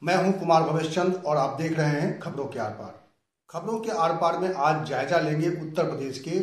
मैं हूं कुमार भवेश चंद और आप देख रहे हैं खबरों के आर पार। खबरों के आर पार में आज जायजा लेंगे उत्तर प्रदेश के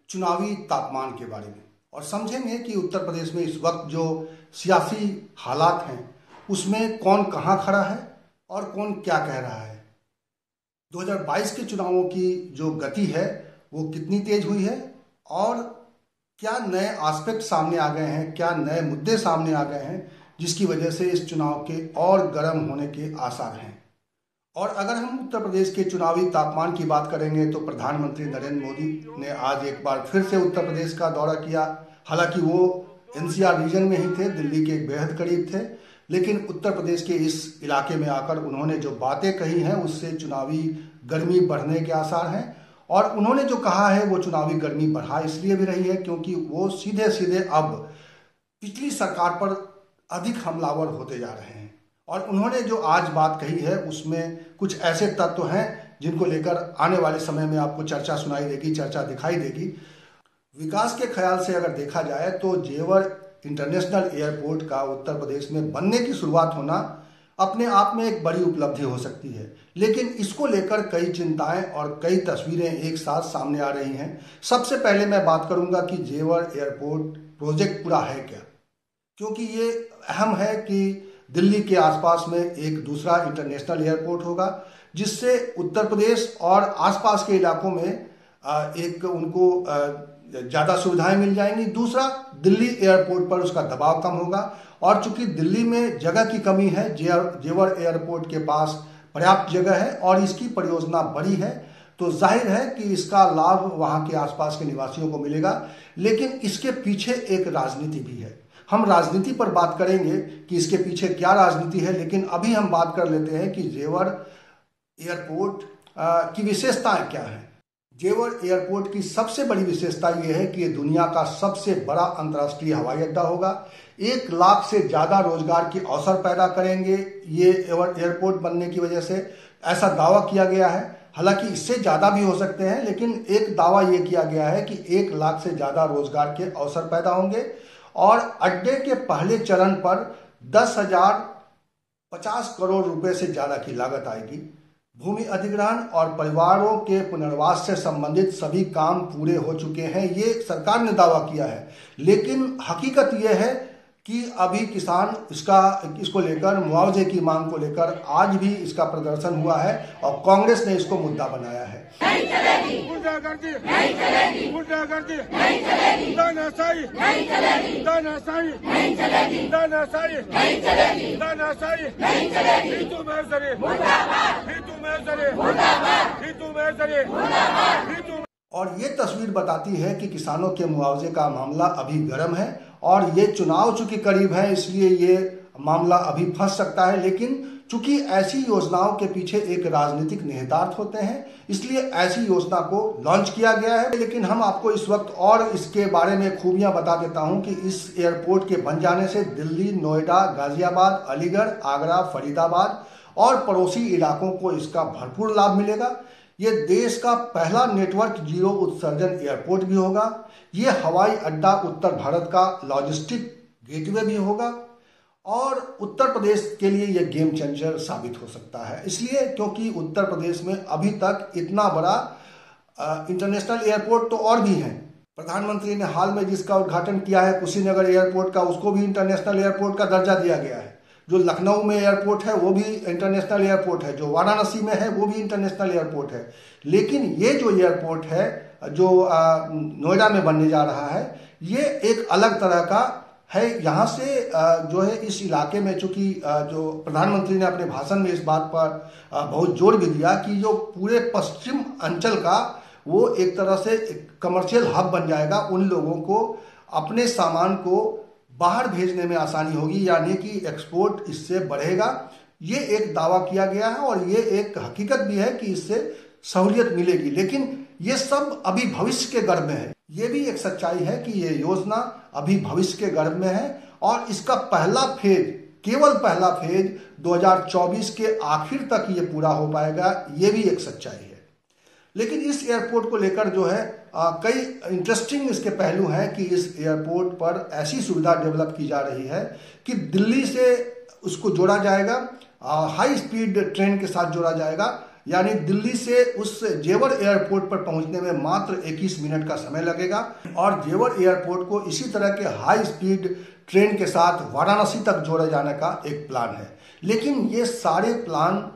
चुनावी तापमान के बारे में और समझेंगे कि उत्तर प्रदेश में इस वक्त जो सियासी हालात हैं उसमें कौन कहां खड़ा है और कौन क्या कह रहा है। 2022 के चुनावों की जो गति है वो कितनी तेज हुई है और क्या नए एस्पेक्ट सामने आ गए हैं, क्या नए मुद्दे सामने आ गए हैं जिसकी वजह से इस चुनाव के और गर्म होने के आसार हैं। और अगर हम उत्तर प्रदेश के चुनावी तापमान की बात करेंगे तो प्रधानमंत्री नरेंद्र मोदी ने आज एक बार फिर से उत्तर प्रदेश का दौरा किया। हालांकि वो एनसीआर रीजन में ही थे, दिल्ली के बेहद करीब थे, लेकिन उत्तर प्रदेश के इस इलाके में आकर उन्होंने जो बातें कही हैं उससे चुनावी गर्मी बढ़ने के आसार हैं। और उन्होंने जो कहा है वो चुनावी गर्मी बढ़ा इसलिए भी रही है क्योंकि वो सीधे सीधे अब पिछली सरकार पर अधिक हमलावर होते जा रहे हैं। और उन्होंने जो आज बात कही है उसमें कुछ ऐसे तत्व हैं जिनको लेकर आने वाले समय में आपको चर्चा सुनाई देगी, चर्चा दिखाई देगी। विकास के ख्याल से अगर देखा जाए तो जेवर इंटरनेशनल एयरपोर्ट का उत्तर प्रदेश में बनने की शुरुआत होना अपने आप में एक बड़ी उपलब्धि हो सकती है, लेकिन इसको लेकर कई चिंताएं और कई तस्वीरें एक साथ सामने आ रही हैं। सबसे पहले मैं बात करूंगा कि जेवर एयरपोर्ट प्रोजेक्ट पूरा है क्या, क्योंकि ये अहम है कि दिल्ली के आसपास में एक दूसरा इंटरनेशनल एयरपोर्ट होगा जिससे उत्तर प्रदेश और आसपास के इलाकों में एक उनको ज़्यादा सुविधाएं मिल जाएंगी। दूसरा, दिल्ली एयरपोर्ट पर उसका दबाव कम होगा और चूंकि दिल्ली में जगह की कमी है, जेवर एयरपोर्ट के पास पर्याप्त जगह है और इसकी परियोजना बड़ी है, तो जाहिर है कि इसका लाभ वहाँ के आसपास के निवासियों को मिलेगा। लेकिन इसके पीछे एक राजनीति भी है। हम राजनीति पर बात करेंगे कि इसके पीछे क्या राजनीति है, लेकिन अभी हम बात कर लेते हैं कि जेवर एयरपोर्ट की विशेषताएं क्या हैं। जेवर एयरपोर्ट की सबसे बड़ी विशेषता यह है कि ये दुनिया का सबसे बड़ा अंतर्राष्ट्रीय हवाई अड्डा होगा। 1 लाख से ज़्यादा रोजगार के अवसर पैदा करेंगे ये एयरपोर्ट बनने की वजह से, ऐसा दावा किया गया है। हालांकि इससे ज़्यादा भी हो सकते हैं, लेकिन एक दावा ये किया गया है कि 1 लाख से ज़्यादा रोजगार के अवसर पैदा होंगे और अड्डे के पहले चरण पर 10,050 करोड़ रुपए से ज़्यादा की लागत आएगी। भूमि अधिग्रहण और परिवारों के पुनर्वास से संबंधित सभी काम पूरे हो चुके हैं, ये सरकार ने दावा किया है। लेकिन हकीकत यह है कि अभी किसान इसको लेकर मुआवजे की मांग को लेकर आज भी इसका प्रदर्शन हुआ है और कांग्रेस ने इसको मुद्दा बनाया है। नहीं चलेगी, गुंडागर्दी नहीं चलेगी, गुंडागर्दी नहीं चलेगी, तानाशाही नहीं चलेगी, तानाशाही नहीं चलेगी, तानाशाही नहीं चलेगी, तानाशाही नहीं चलेगी। हितू महसरे मुर्दाबाद, हितू महसरे मुर्दाबाद, हितू महसरे मुर्दाबाद, हितू। और ये तस्वीर बताती है कि किसानों के मुआवजे का मामला अभी गर्म है और ये चुनाव चूंकि करीब है इसलिए ये मामला अभी फंस सकता है। लेकिन चूंकि ऐसी योजनाओं के पीछे एक राजनीतिक निहितार्थ होते हैं इसलिए ऐसी योजना को लॉन्च किया गया है। लेकिन हम आपको इस वक्त और इसके बारे में खूबियां बता देता हूं कि इस एयरपोर्ट के बन जाने से दिल्ली, नोएडा, गाजियाबाद, अलीगढ़, आगरा, फरीदाबाद और पड़ोसी इलाकों को इसका भरपूर लाभ मिलेगा। ये देश का पहला नेटवर्क जीरो उत्सर्जन एयरपोर्ट भी होगा। ये हवाई अड्डा उत्तर भारत का लॉजिस्टिक गेटवे भी होगा और उत्तर प्रदेश के लिए यह गेम चेंजर साबित हो सकता है। इसलिए क्योंकि उत्तर प्रदेश में अभी तक इतना बड़ा इंटरनेशनल एयरपोर्ट तो और भी है। प्रधानमंत्री ने हाल में जिसका उद्घाटन किया है कुशीनगर एयरपोर्ट का, उसको भी इंटरनेशनल एयरपोर्ट का दर्जा दिया गया है। जो लखनऊ में एयरपोर्ट है वो भी इंटरनेशनल एयरपोर्ट है, जो वाराणसी में है वो भी इंटरनेशनल एयरपोर्ट है। लेकिन ये जो एयरपोर्ट है जो नोएडा में बनने जा रहा है ये एक अलग तरह का है। यहाँ से जो है इस इलाके में चूंकि जो प्रधानमंत्री ने अपने भाषण में इस बात पर बहुत जोर भी दिया कि जो पूरे पश्चिम अंचल का वो एक तरह से कमर्शियल हब बन जाएगा। उन लोगों को अपने सामान को बाहर भेजने में आसानी होगी, यानी कि एक्सपोर्ट इससे बढ़ेगा। ये एक दावा किया गया है और ये एक हकीकत भी है कि इससे सहूलियत मिलेगी। लेकिन ये सब अभी भविष्य के गर्भ में है। ये भी एक सच्चाई है कि ये योजना अभी भविष्य के गर्भ में है और इसका पहला फेज, केवल पहला फेज 2024 के आखिर तक ये पूरा हो पाएगा। ये भी एक सच्चाई है। लेकिन इस एयरपोर्ट को लेकर जो है कई इंटरेस्टिंग इसके पहलू हैं कि इस एयरपोर्ट पर ऐसी सुविधा डेवलप की जा रही है कि दिल्ली से उसको जोड़ा जाएगा हाई स्पीड ट्रेन के साथ जोड़ा जाएगा, यानी दिल्ली से उस जेवर एयरपोर्ट पर पहुंचने में मात्र 21 मिनट का समय लगेगा और जेवर एयरपोर्ट को इसी तरह के हाई स्पीड ट्रेन के साथ वाराणसी तक जोड़े जाने का एक प्लान है। लेकिन ये सारे प्लान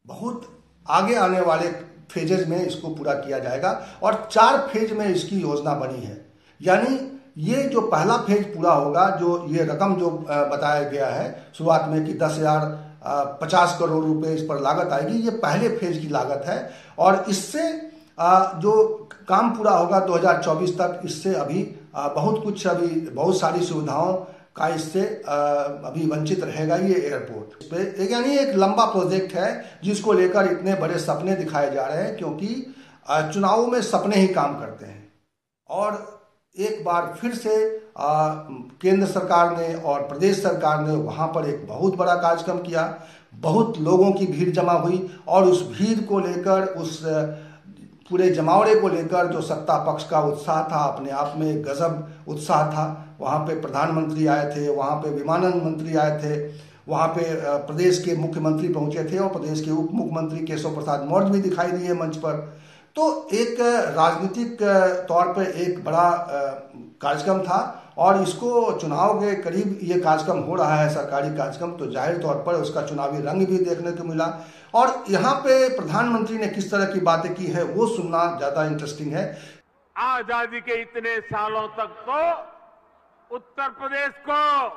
बहुत आगे आने वाले फेजेज में इसको पूरा किया जाएगा और 4 फेज में इसकी योजना बनी है। यानी ये जो पहला फेज पूरा होगा, जो ये रकम जो बताया गया है शुरुआत में कि 10,050 करोड़ रुपए इस पर लागत आएगी, ये पहले फेज की लागत है और इससे जो काम पूरा होगा 2024 तक, इससे अभी बहुत सारी सुविधाओं का इससे अभी वंचित रहेगा ये एयरपोर्ट पे। यानी एक लंबा प्रोजेक्ट है जिसको लेकर इतने बड़े सपने दिखाए जा रहे हैं, क्योंकि चुनावों में सपने ही काम करते हैं। और एक बार फिर से केंद्र सरकार ने और प्रदेश सरकार ने वहां पर एक बहुत बड़ा कार्यक्रम किया, बहुत लोगों की भीड़ जमा हुई और उस भीड़ को लेकर, उस पूरे जमावड़े को लेकर जो सत्ता पक्ष का उत्साह था, अपने आप में गजब उत्साह था। वहां पे प्रधानमंत्री आए थे, वहां पे विमानन मंत्री आए थे, वहां पे प्रदेश के मुख्यमंत्री पहुंचे थे और प्रदेश के उप मुख्यमंत्री केशव प्रसाद मौर्य भी दिखाई दिए मंच पर। तो एक राजनीतिक तौर पे एक बड़ा कार्यक्रम था और इसको चुनाव के करीब ये कार्यक्रम हो रहा है, सरकारी कार्यक्रम, तो जाहिर तौर पर उसका चुनावी रंग भी देखने को मिला। और यहाँ पे प्रधानमंत्री ने किस तरह की बातें की है वो सुनना ज्यादा इंटरेस्टिंग है। आजादी के इतने सालों तक तो उत्तर प्रदेश को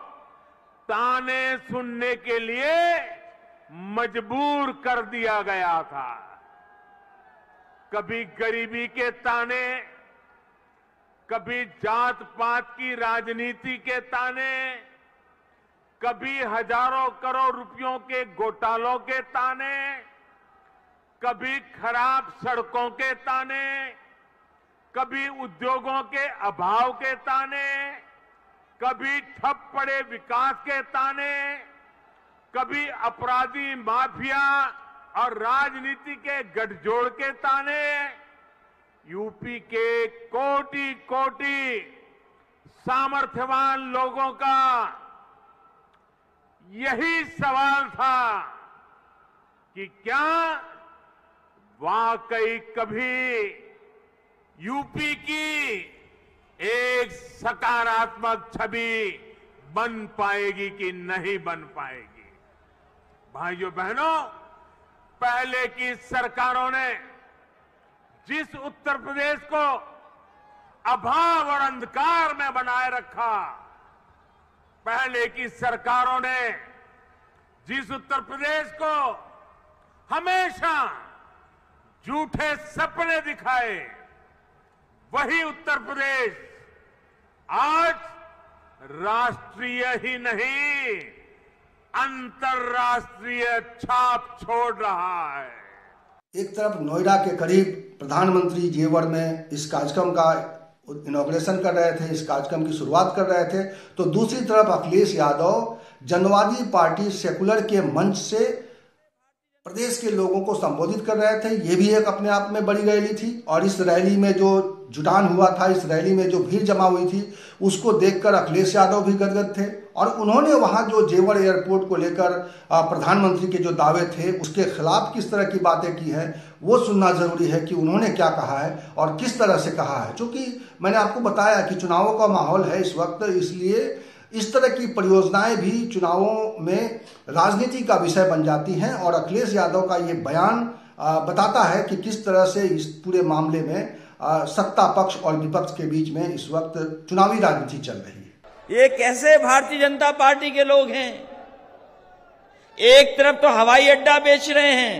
ताने सुनने के लिए मजबूर कर दिया गया था। कभी गरीबी के ताने, कभी जात पात की राजनीति के ताने, कभी हजारों करोड़ रुपयों के घोटालों के ताने, कभी खराब सड़कों के ताने, कभी उद्योगों के अभाव के ताने, कभी ठप पड़े विकास के ताने, कभी अपराधी माफिया और राजनीति के गठजोड़ के ताने। यूपी के कोटि कोटि सामर्थ्यवान लोगों का यही सवाल था कि क्या वाकई कभी यूपी की एक सकारात्मक छवि बन पाएगी कि नहीं बन पाएगी। भाइयों बहनों, पहले की सरकारों ने जिस उत्तर प्रदेश को अभाव और अंधकार में बनाए रखा, पहले की सरकारों ने जिस उत्तर प्रदेश को हमेशा झूठे सपने दिखाए, वही उत्तर प्रदेश आज राष्ट्रीय ही नहीं अंतर्राष्ट्रीय छाप छोड़ रहा है। एक तरफ नोएडा के करीब प्रधानमंत्री जेवर में इस कार्यक्रम का इनॉग्रेशन कर रहे थे, इस कार्यक्रम की शुरुआत कर रहे थे, तो दूसरी तरफ अखिलेश यादव जनवादी पार्टी सेकुलर के मंच से प्रदेश के लोगों को संबोधित कर रहे थे। ये भी एक अपने आप में बड़ी रैली थी और इस रैली में जो जुटान हुआ था, इस रैली में जो भीड़ जमा हुई थी, उसको देखकर अखिलेश यादव भी गदगद थे और उन्होंने वहां जो जेवर एयरपोर्ट को लेकर प्रधानमंत्री के जो दावे थे उसके खिलाफ किस तरह की बातें की हैं वो सुनना जरूरी है कि उन्होंने क्या कहा है और किस तरह से कहा है। क्योंकि मैंने आपको बताया कि चुनावों का माहौल है इस वक्त, इसलिए इस तरह की परियोजनाएं भी चुनावों में राजनीति का विषय बन जाती हैं और अखिलेश यादव का ये बयान बताता है कि किस तरह से इस पूरे मामले में सत्ता पक्ष और विपक्ष के बीच में इस वक्त चुनावी राजनीति चल रही है। ये कैसे भारतीय जनता पार्टी के लोग हैं? एक तरफ तो हवाई अड्डा बेच रहे हैं,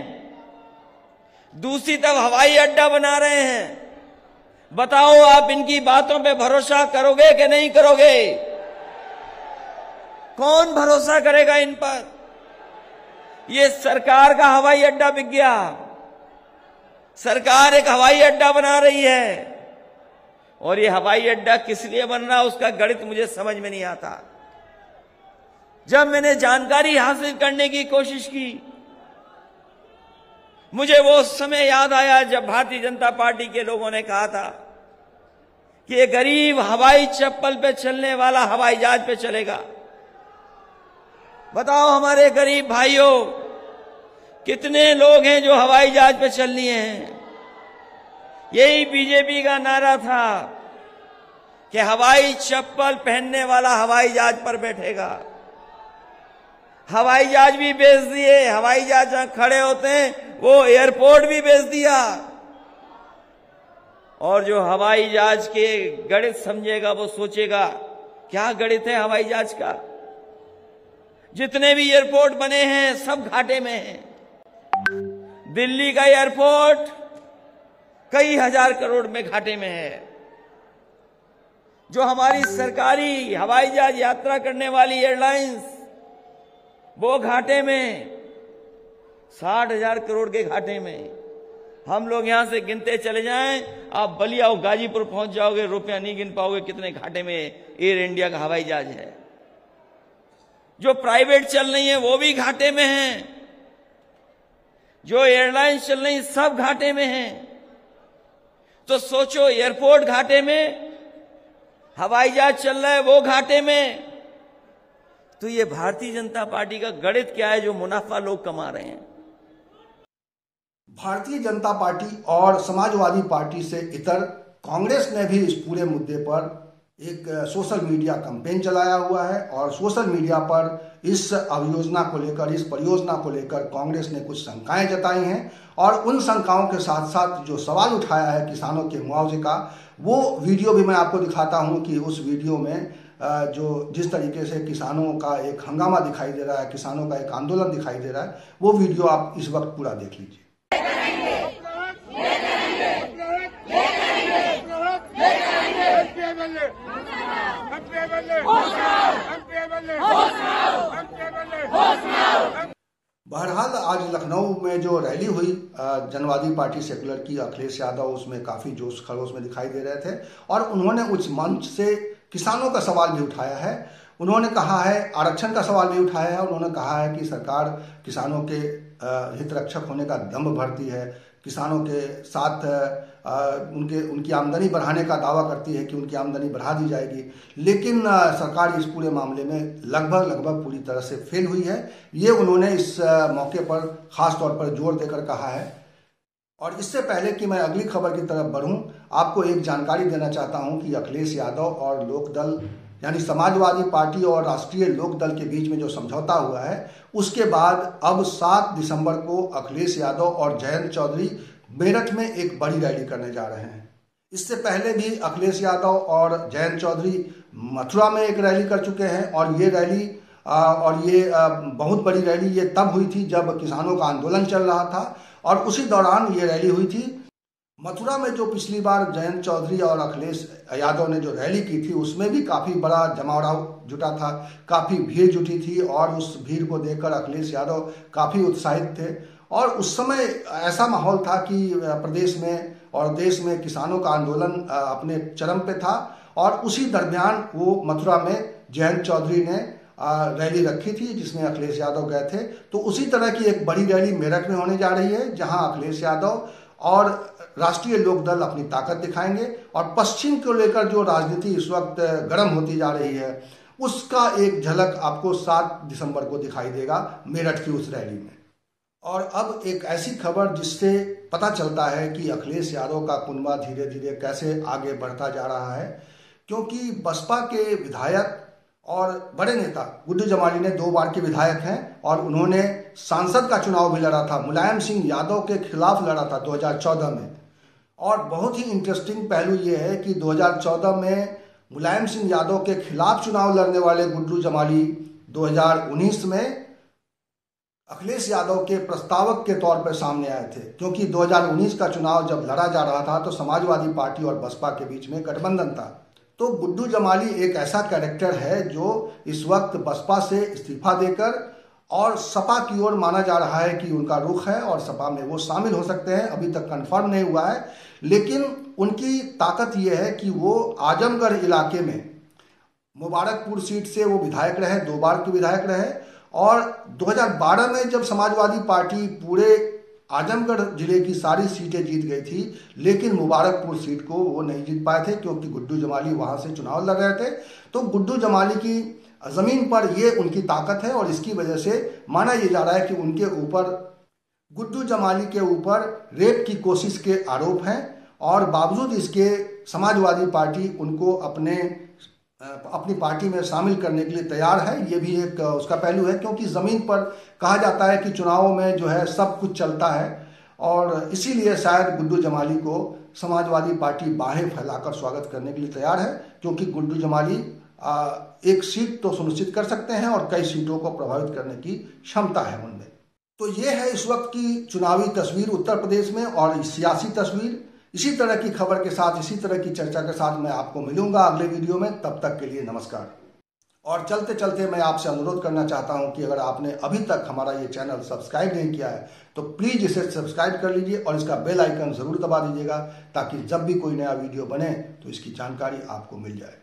दूसरी तरफ हवाई अड्डा बना रहे हैं। बताओ आप इनकी बातों पे भरोसा करोगे कि नहीं करोगे? कौन भरोसा करेगा इन पर? ये सरकार का हवाई अड्डा बिक गया, सरकार एक हवाई अड्डा बना रही है और ये हवाई अड्डा किस लिए बन रहा उसका गणित मुझे समझ में नहीं आता। जब मैंने जानकारी हासिल करने की कोशिश की, मुझे वो समय याद आया जब भारतीय जनता पार्टी के लोगों ने कहा था कि ये गरीब हवाई चप्पल पे चलने वाला हवाई जहाज पे चलेगा। बताओ हमारे गरीब भाइयों, कितने लोग हैं जो हवाई जहाज पे चल लिए हैं। यही बीजेपी का नारा था कि हवाई चप्पल पहनने वाला हवाई जहाज पर बैठेगा। हवाई जहाज भी बेच दिए, हवाई जहाज जहां खड़े होते हैं वो एयरपोर्ट भी बेच दिया। और जो हवाई जहाज के गणित समझेगा वो सोचेगा क्या गणित है हवाई जहाज का। जितने भी एयरपोर्ट बने हैं सब घाटे में हैं। दिल्ली का एयरपोर्ट कई हजार करोड़ में घाटे में है। जो हमारी सरकारी हवाई जहाज यात्रा करने वाली एयरलाइंस वो घाटे में, 60,000 करोड़ के घाटे में। हम लोग यहां से गिनते चले जाएं, आप बलिया और गाजीपुर पहुंच जाओगे, रुपया नहीं गिन पाओगे कितने घाटे में एयर इंडिया का हवाई जहाज है। जो प्राइवेट चल रही है वो भी घाटे में हैं। जो एयरलाइंस चल रही सब घाटे में हैं। तो सोचो, एयरपोर्ट घाटे में, हवाई जहाज चल रहा है वो घाटे में। तो ये भारतीय जनता पार्टी का गणित क्या है जो मुनाफा लोग कमा रहे हैं। भारतीय जनता पार्टी और समाजवादी पार्टी से इतर कांग्रेस ने भी इस पूरे मुद्दे पर एक सोशल मीडिया कैंपेन चलाया हुआ है और सोशल मीडिया पर इस अभियोजना को लेकर, इस परियोजना को लेकर कांग्रेस ने कुछ शंकाएं जताई हैं। और उन शंकाओं के साथ साथ जो सवाल उठाया है किसानों के मुआवजे का, वो वीडियो भी मैं आपको दिखाता हूं कि उस वीडियो में जो जिस तरीके से किसानों का एक हंगामा दिखाई दे रहा है, किसानों का एक आंदोलन दिखाई दे रहा है, वो वीडियो आप इस वक्त पूरा देख लीजिए। बहरहाल आज लखनऊ में जो रैली हुई जनवादी पार्टी सेकुलर की, अखिलेश यादव उसमें काफी जोश खरोश में दिखाई दे रहे थे और उन्होंने उस मंच से किसानों का सवाल भी उठाया है। उन्होंने कहा है, आरक्षण का सवाल भी उठाया है। उन्होंने कहा है कि सरकार किसानों के हित रक्षक होने का दम्भ भरती है, किसानों के साथ उनकी आमदनी बढ़ाने का दावा करती है कि उनकी आमदनी बढ़ा दी जाएगी, लेकिन सरकार इस पूरे मामले में लगभग पूरी तरह से फेल हुई है। ये उन्होंने इस मौके पर खास तौर पर जोर देकर कहा है। और इससे पहले कि मैं अगली खबर की तरफ बढ़ूं, आपको एक जानकारी देना चाहता हूं कि अखिलेश यादव और लोकदल यानी समाजवादी पार्टी और राष्ट्रीय लोकदल के बीच में जो समझौता हुआ है, उसके बाद अब 7 दिसंबर को अखिलेश यादव और जयंत चौधरी मेरठ में एक बड़ी रैली करने जा रहे हैं। इससे पहले भी अखिलेश यादव और जयंत चौधरी मथुरा में एक रैली कर चुके हैं और ये रैली बहुत बड़ी रैली ये तब हुई थी जब किसानों का आंदोलन चल रहा था और उसी दौरान ये रैली हुई थी। मथुरा में जो पिछली बार जयंत चौधरी और अखिलेश यादव ने जो रैली की थी उसमें भी काफ़ी बड़ा जमावड़ा जुटा था, काफ़ी भीड़ जुटी थी और उस भीड़ को देखकर अखिलेश यादव काफ़ी उत्साहित थे। और उस समय ऐसा माहौल था कि प्रदेश में और देश में किसानों का आंदोलन अपने चरम पे था और उसी दरमियान वो मथुरा में जयंत चौधरी ने रैली रखी थी जिसमें अखिलेश यादव गए थे। तो उसी तरह की एक बड़ी रैली मेरठ में होने जा रही है जहां अखिलेश यादव और राष्ट्रीय लोकदल अपनी ताकत दिखाएंगे और पश्चिम को लेकर जो राजनीति इस वक्त गर्म होती जा रही है उसका एक झलक आपको 7 दिसंबर को दिखाई देगा मेरठ की उस रैली में। और अब एक ऐसी खबर जिससे पता चलता है कि अखिलेश यादव का कुनबा धीरे धीरे कैसे आगे बढ़ता जा रहा है, क्योंकि बसपा के विधायक और बड़े नेता गुड्डू जमाली ने 2 बार के विधायक हैं और उन्होंने सांसद का चुनाव भी लड़ा था, मुलायम सिंह यादव के खिलाफ लड़ा था 2014 में। और बहुत ही इंटरेस्टिंग पहलू ये है कि 2014 में मुलायम सिंह यादव के खिलाफ चुनाव लड़ने वाले गुड्डू जमाली 2019 में अखिलेश यादव के प्रस्तावक के तौर पर सामने आए थे, क्योंकि 2019 का चुनाव जब लड़ा जा रहा था तो समाजवादी पार्टी और बसपा के बीच में गठबंधन था। तो गुड्डू जमाली एक ऐसा कैरेक्टर है जो इस वक्त बसपा से इस्तीफा देकर और सपा की ओर माना जा रहा है कि उनका रुख है और सपा में वो शामिल हो सकते हैं। अभी तक कंफर्म नहीं हुआ है, लेकिन उनकी ताकत ये है कि वो आजमगढ़ इलाके में मुबारकपुर सीट से वो विधायक रहे, 2 बार के विधायक रहे और 2012 में जब समाजवादी पार्टी पूरे आजमगढ़ जिले की सारी सीटें जीत गई थी, लेकिन मुबारकपुर सीट को वो नहीं जीत पाए थे क्योंकि गुड्डू जमाली वहां से चुनाव लड़ रहे थे। तो गुड्डू जमाली की जमीन पर ये उनकी ताकत है और इसकी वजह से माना ये जा रहा है कि उनके ऊपर गुड्डू जमाली के ऊपर रेप की कोशिश के आरोप हैं और बावजूद इसके समाजवादी पार्टी उनको अपनी पार्टी में शामिल करने के लिए तैयार है। ये भी एक उसका पहलू है, क्योंकि ज़मीन पर कहा जाता है कि चुनावों में जो है सब कुछ चलता है और इसीलिए शायद गुड्डू जमाली को समाजवादी पार्टी बाहें फैलाकर स्वागत करने के लिए तैयार है, क्योंकि गुड्डू जमाली एक सीट तो सुनिश्चित कर सकते हैं और कई सीटों को प्रभावित करने की क्षमता है उनमें। तो ये है इस वक्त की चुनावी तस्वीर उत्तर प्रदेश में और सियासी तस्वीर। इसी तरह की खबर के साथ, इसी तरह की चर्चा के साथ मैं आपको मिलूंगा अगले वीडियो में। तब तक के लिए नमस्कार। और चलते चलते मैं आपसे अनुरोध करना चाहता हूं कि अगर आपने अभी तक हमारा ये चैनल सब्सक्राइब नहीं किया है तो प्लीज इसे सब्सक्राइब कर लीजिए और इसका बेल आइकन जरूर दबा दीजिएगा, ताकि जब भी कोई नया वीडियो बने तो इसकी जानकारी आपको मिल जाए।